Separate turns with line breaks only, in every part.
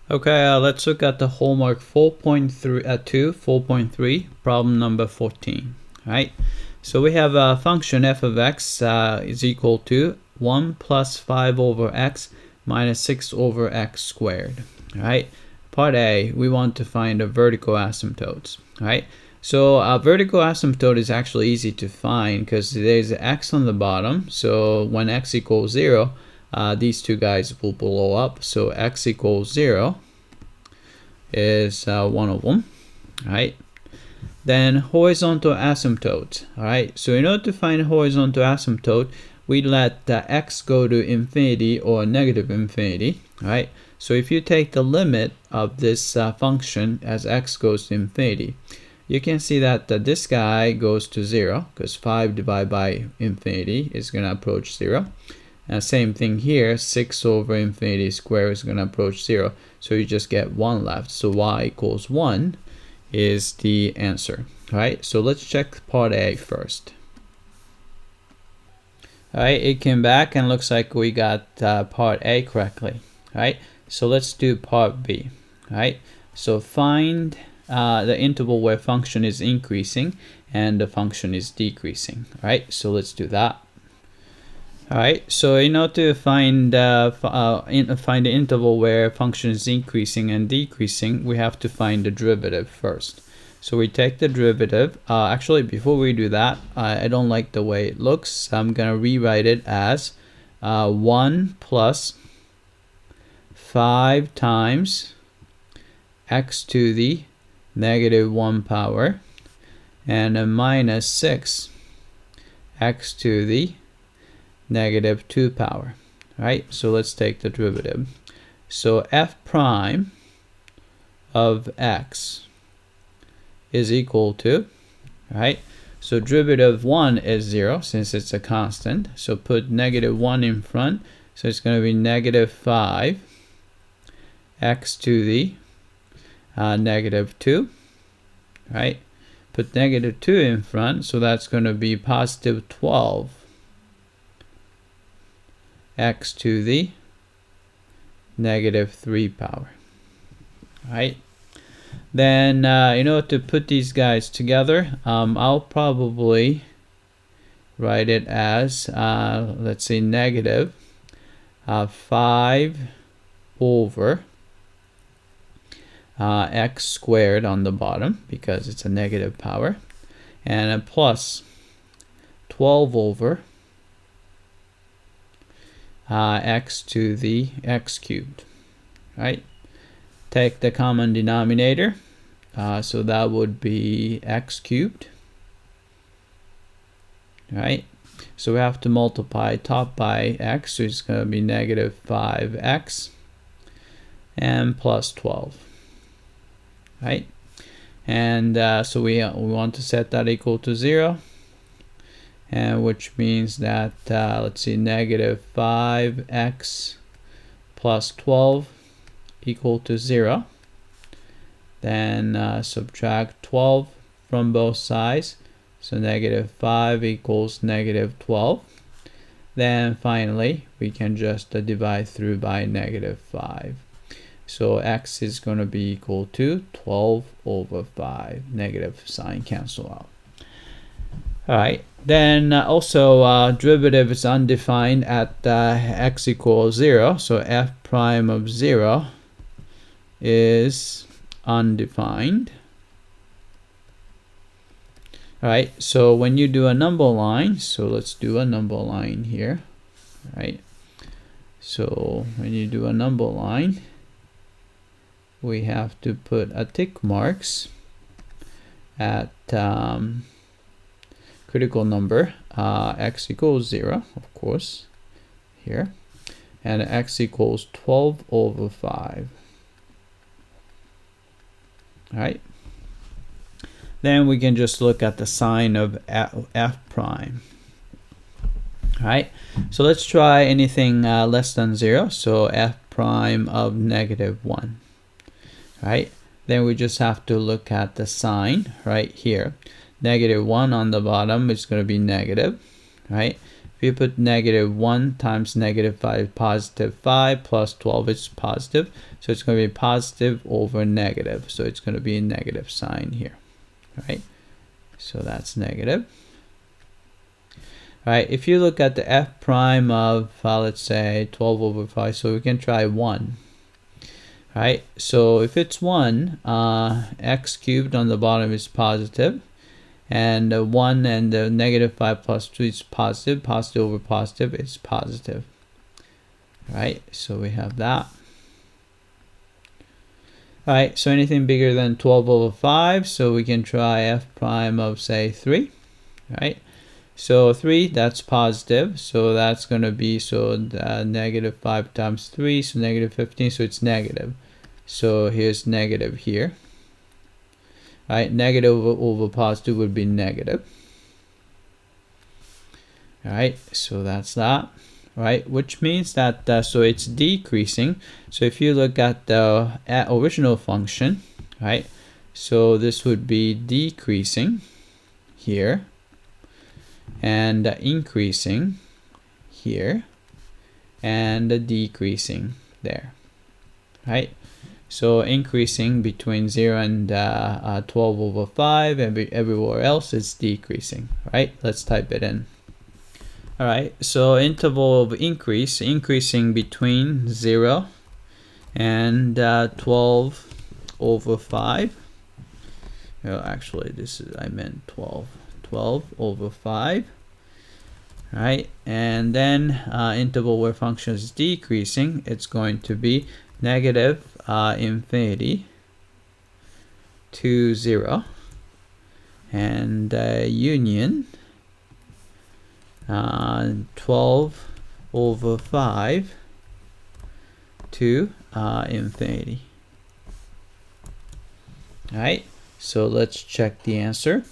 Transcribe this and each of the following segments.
Okay, let's look at the homework 4.3, problem number 14. Right. So we have a function f of x is equal to 1 plus 5 over x minus 6 over x squared. Right. Part A, we want to find the vertical asymptotes. Right. So a vertical asymptote is actually easy to find because there's x on the bottom. So when x equals 0, these two guys will blow up. So x equals 0 is one of them. Right. Then horizontal asymptote. Alright, so in order to find horizontal asymptote, we let x go to infinity or negative infinity. Alright, so if you take the limit of this function as x goes to infinity, you can see that this guy goes to 0 because 5 divided by infinity is going to approach 0. And same thing here, 6 over infinity squared is going to approach 0. So you just get 1 left. So y equals 1 is the answer. Alright, so let's check part A first. Alright, it came back and looks like we got part A correctly. Alright, so let's do part B. Alright, so find the interval where function is increasing and the function is decreasing. Alright, so let's do that. Alright, so in order to find the interval where function is increasing and decreasing, we have to find the derivative first. So we take the derivative. Actually, before we do that, I don't like the way it looks. So I'm going to rewrite it as 1 plus 5 times x to the negative 1 power and a minus 6 x to the negative 2 power. Right, so let's take the derivative. So f prime of x is equal to, right, so derivative 1 is 0 since it's a constant, so put negative 1 in front, so it's going to be negative 5 x to the negative 2, right, put negative 2 in front, so that's going to be positive 12 x to the negative 3 power. Right. Then in order to put these guys together, I'll probably write it as let's say negative 5 over x squared on the bottom because it's a negative power, and a plus 12 over x to the x cubed. Right, take the common denominator, so that would be x cubed. Right, so we have to multiply top by x, so it's going to be negative 5x and plus 12. Right, and so we want to set that equal to 0. And which means that let's see, negative 5x plus 12 equal to 0. Then subtract 12 from both sides, so negative 5 equals negative 12. Then finally we can just divide through by negative 5. So x is going to be equal to 12 over 5. Negative sign cancel out. Alright, then also derivative is undefined at x equals 0, so f prime of 0 is undefined. Alright, so when you do a number line, so let's do a number line here. Right, so when you do a number line, we have to put a tick marks at critical number x equals 0, of course, here, and x equals 12 over 5. Alright, then we can just look at the sign of f prime. Alright, so let's try anything less than 0, so f prime of negative 1. Right, then we just have to look at the sign right here. Negative 1 on the bottom is going to be negative, right? If you put -1 times -5, positive 5 plus 12 is positive. So it's going to be positive over negative. So it's going to be a negative sign here, right? So that's negative. All right, if you look at the f prime of, let's say, 12 over 5, so we can try 1. All right, so if it's 1, x cubed on the bottom is positive. And 1 and the -5 plus 2 is positive. Positive over positive is positive. All right, so we have that. All right, so anything bigger than 12 over 5, so we can try f prime of, say, 3. All right, so 3, that's positive. So that's going to be, so -5 times 3, so -15, so it's negative. So here's negative here. All right, negative over positive would be negative. All right, so that's that. All right, which means that so it's decreasing. So if you look at the original function, right, so this would be decreasing here and increasing here and decreasing there, right? So increasing between 0 and 12 over 5, everywhere else is decreasing, right? Let's type it in. All right, so interval of increase, increasing between 0 and 12 over 5. Well, actually, I meant 12 over 5. All right, and then interval where function is decreasing, it's going to be negative infinity to 0 and union 12 over 5 to infinity. All right, so let's check the answer.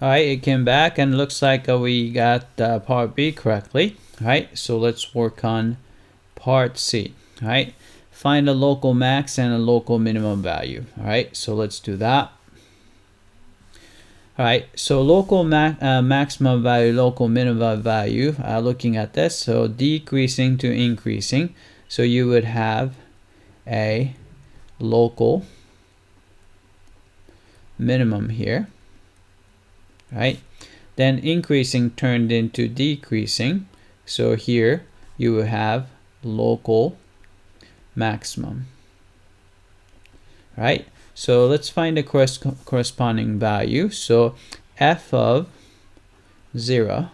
All right, it came back and looks like we got part B correctly. All right, so let's work on part C. All right, find a local max and a local minimum value. All right, so let's do that. All right, so local maximum value, local minimum value, looking at this, so decreasing to increasing. So you would have a local minimum here, right? Then increasing turned into decreasing. So here you will have local maximum, right? So let's find the corresponding value. So f of 0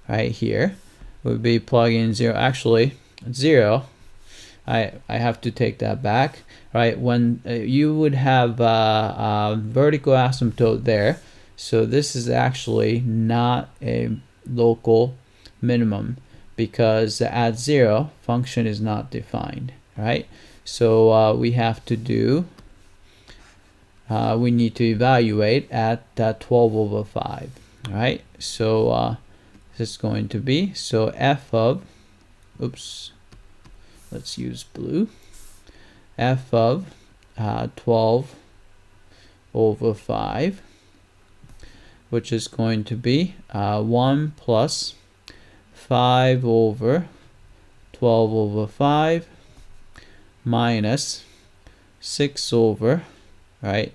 right here would be plugging in 0. Actually 0, I have to take that back, right? When you would have a vertical asymptote there, so this is actually not a local minimum because at 0 function is not defined, right? So we have to do we need to evaluate at 12 over 5, right? So this is going to be, so f of, oops, let's use blue, f of 12 over 5, which is going to be 1 plus 5 over 12 over 5 minus 6 over, right,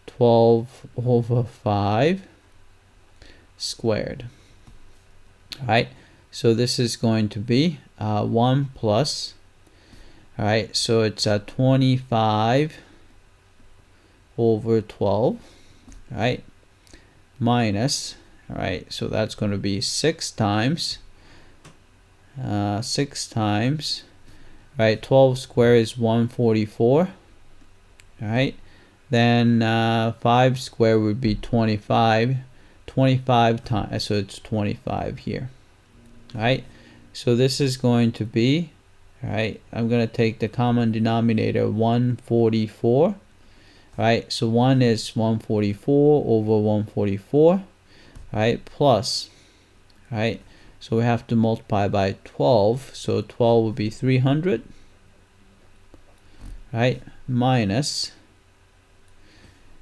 12 over 5 squared. All right, so this is going to be 1 plus, all right, so it's 25 over 12, right, minus, all right, so that's going to be 6 times, right, 12 squared is 144, all right, then 5 squared would be 25 times, so it's 25 here. All right, so this is going to be, all right, I'm going to take the common denominator 144, all right, so 1 is 144 over 144, all right, plus, all right, so we have to multiply by 12, so 12 would be 300, right, minus,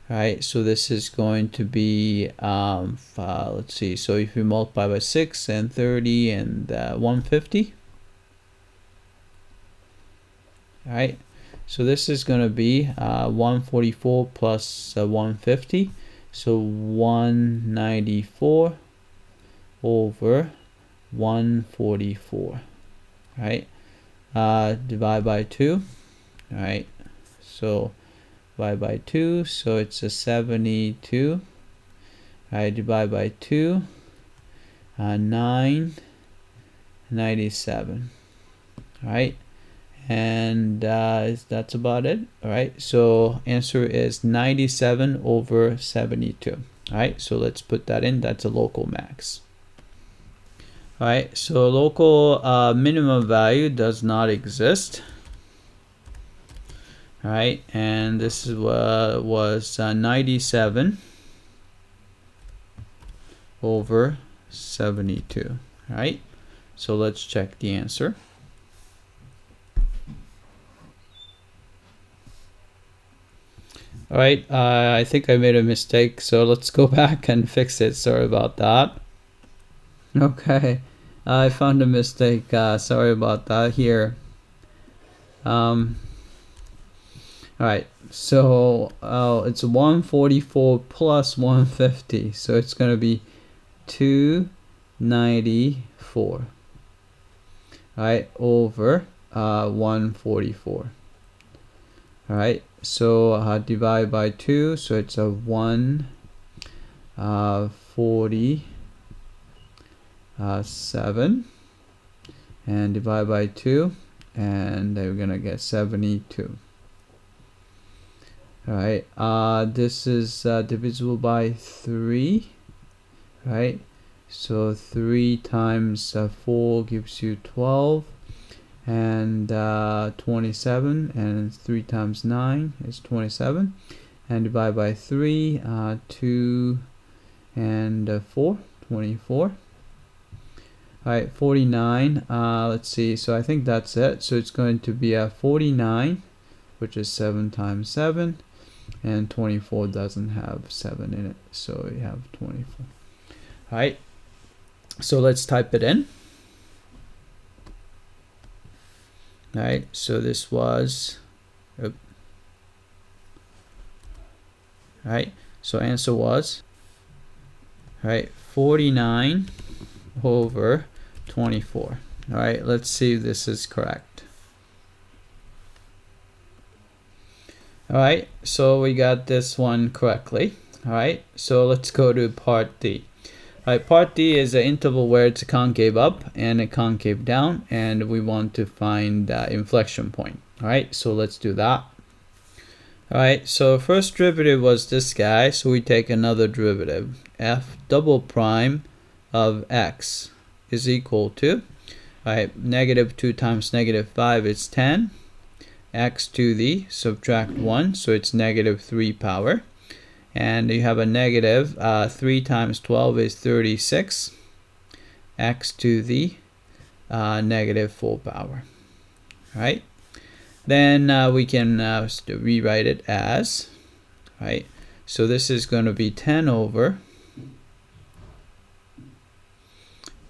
Right, so this is going to be let's see, so if you multiply by 6 and 30 and 150, right, so this is going to be 144 plus 150, so 194 over 144, right, divide by 2, right, so divide by 2, so it's a 72, right, divide by 2, 997, right, and that's about it. All right, so answer is 97 over 72. All right, so let's put that in. That's a local max. All right, so local minimum value does not exist. All right, and this is was 97 over 72. All right, so let's check the answer. All right, I think I made a mistake, so let's go back and fix it. Sorry about that. Okay, I found a mistake. Sorry about that here. Alright, so it's 144 plus 150, so it's going to be 294, alright, over 144. Alright, so divide by 2, so it's a 147, and divide by 2, and then we're going to get 72. Alright, this is divisible by 3, right? So 3 times 4 gives you 12, and 27, and 3 times 9 is 27, and divide by 3, 2 and 4, 24. Alright, 49, let's see, so I think that's it. So it's going to be a 49, which is 7 times 7, and 24 doesn't have 7 in it, so we have 24. Alright, so let's type it in. Alright, so this was, alright, so answer was, alright, 49 over 24. Alright, let's see if this is correct. Alright, so we got this one correctly. Alright, so let's go to part D. Alright, part D is an interval where it's a concave up and a concave down, and we want to find the inflection point. Alright, so let's do that. Alright, so first derivative was this guy, so we take another derivative. F double prime of x is equal to, alright, negative 2 times negative 5 is 10. X to the, subtract 1, so it's negative 3 power, and you have a negative 3 times 12 is 36, x to the negative 4 power. Right, then we can rewrite it as, right, so this is going to be 10 over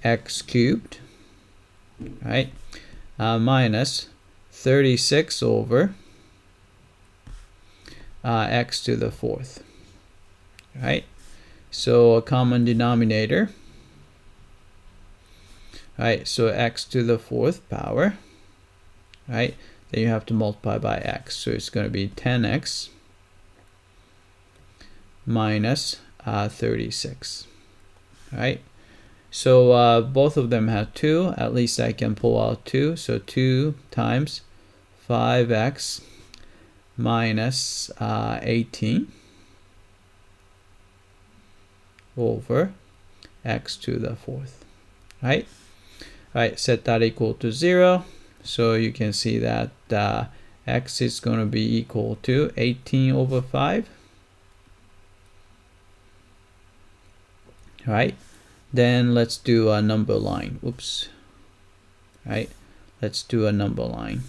x cubed, right, minus 36 over x to the 4th, right? So a common denominator, right? So x to the 4th power, right? Then you have to multiply by x, so it's going to be 10x minus 36, right? So both of them have 2, at least I can pull out 2, so 2 times 5x minus 18 over x to the 4th, right? Right, set that equal to 0, so you can see that x is going to be equal to 18 over 5, right? Then let's do a number line. Oops. Right, let's do a number line.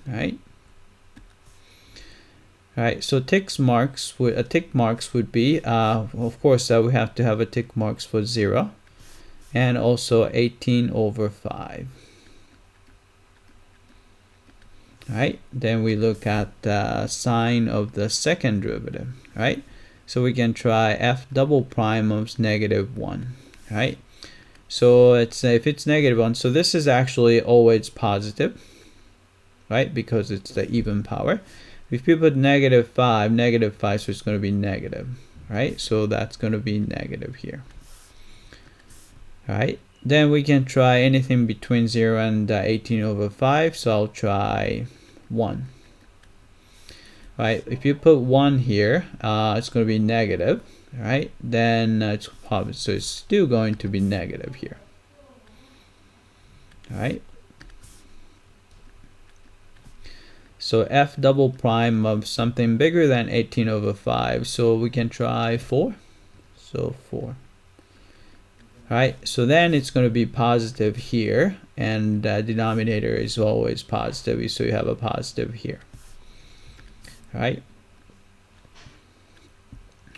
right? All right, so tick marks would be, of course, we have to have a tick marks for 0, and also 18 over 5. All right, then we look at the sign of the second derivative, right? So we can try f double prime of -1, right? So if it's -1, so this is actually always positive, right? Because it's the even power. If you put -5, so it's going to be negative, right? So that's going to be negative here. All right, then we can try anything between 0 and 18 over 5. So I'll try 1. All right, if you put 1 here, it's going to be negative, right? Then it's positive, so it's still going to be negative here. All right. So f double prime of something bigger than 18 over 5. So we can try 4. So 4. All right, so then it's going to be positive here, and denominator is always positive, so you have a positive here. All right.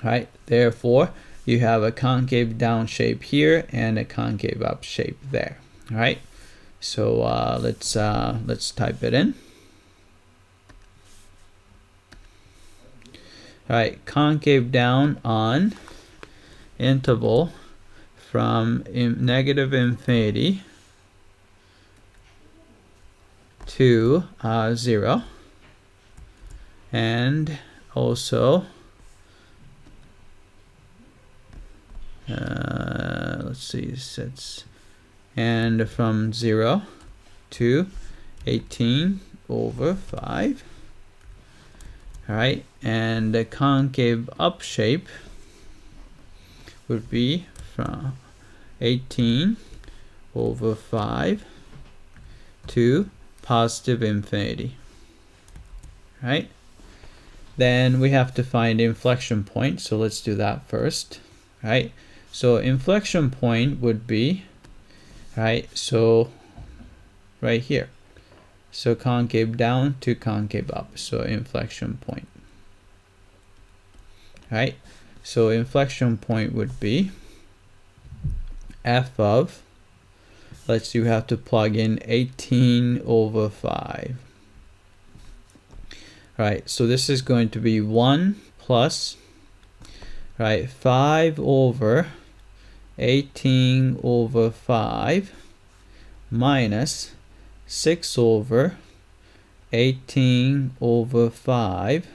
All right, therefore you have a concave down shape here and a concave up shape there. All right, so let's type it in. All right, concave down on interval from negative infinity to 0, and also let's see, and from 0 to 18 over 5. All right, and the concave up shape would be from 18 over 5 to positive infinity. All right, then we have to find inflection point, so let's do that first. All right, so inflection point would be, right, so right here. So concave down to concave up, so inflection point. All right, so inflection point would be f of, let's see, we have to plug in 18 over 5. All right, so this is going to be 1 plus, right, 5 over 18 over 5 minus 6 over 18 over 5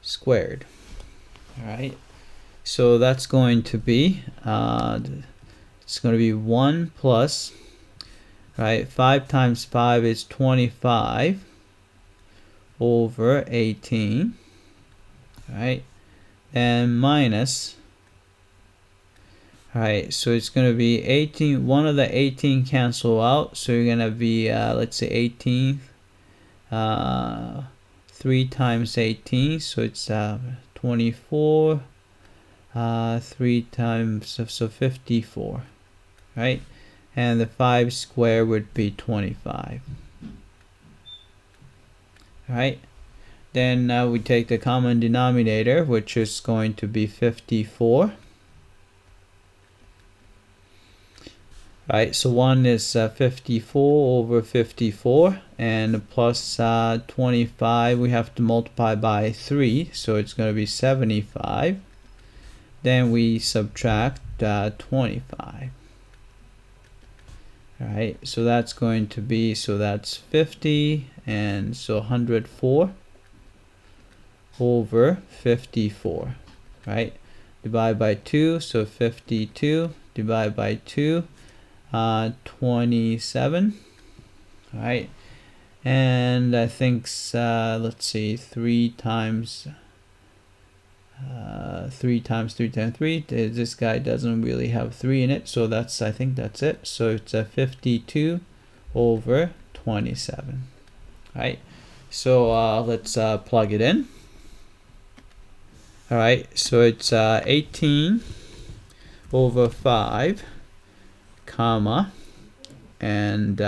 squared. All right, so that's going to be it's going to be 1 plus, right, 5 times 5 is 25 over 18, right, and minus, alright, so it's going to be 18, one of the 18 cancel out, so you're going to be, let's say 18, 3 times 18, so it's 24, 3 times, so 54, right, and the 5 square would be 25, right. Then we take the common denominator, which is going to be 54. Right, so 1 is 54 over 54, and plus 25, we have to multiply by 3, so it's going to be 75. Then we subtract 25. Alright, so that's going to be, so that's 50, and so 104 over 54, right? Divide by 2, so 52, divide by 2, 27, right? And I think let's see, 3 times 3 times 3 times 3, this guy doesn't really have 3 in it, so that's, I think that's it. So it's a 52 over 27, right? So let's plug it in. All right, so it's 18 over 5 comma, and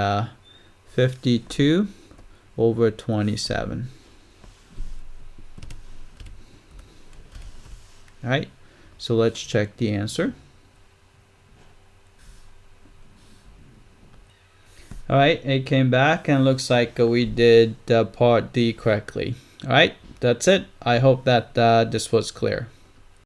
52 over 27. All right, so let's check the answer. All right, it came back and looks like we did part D correctly. All right, that's it. I hope that this was clear.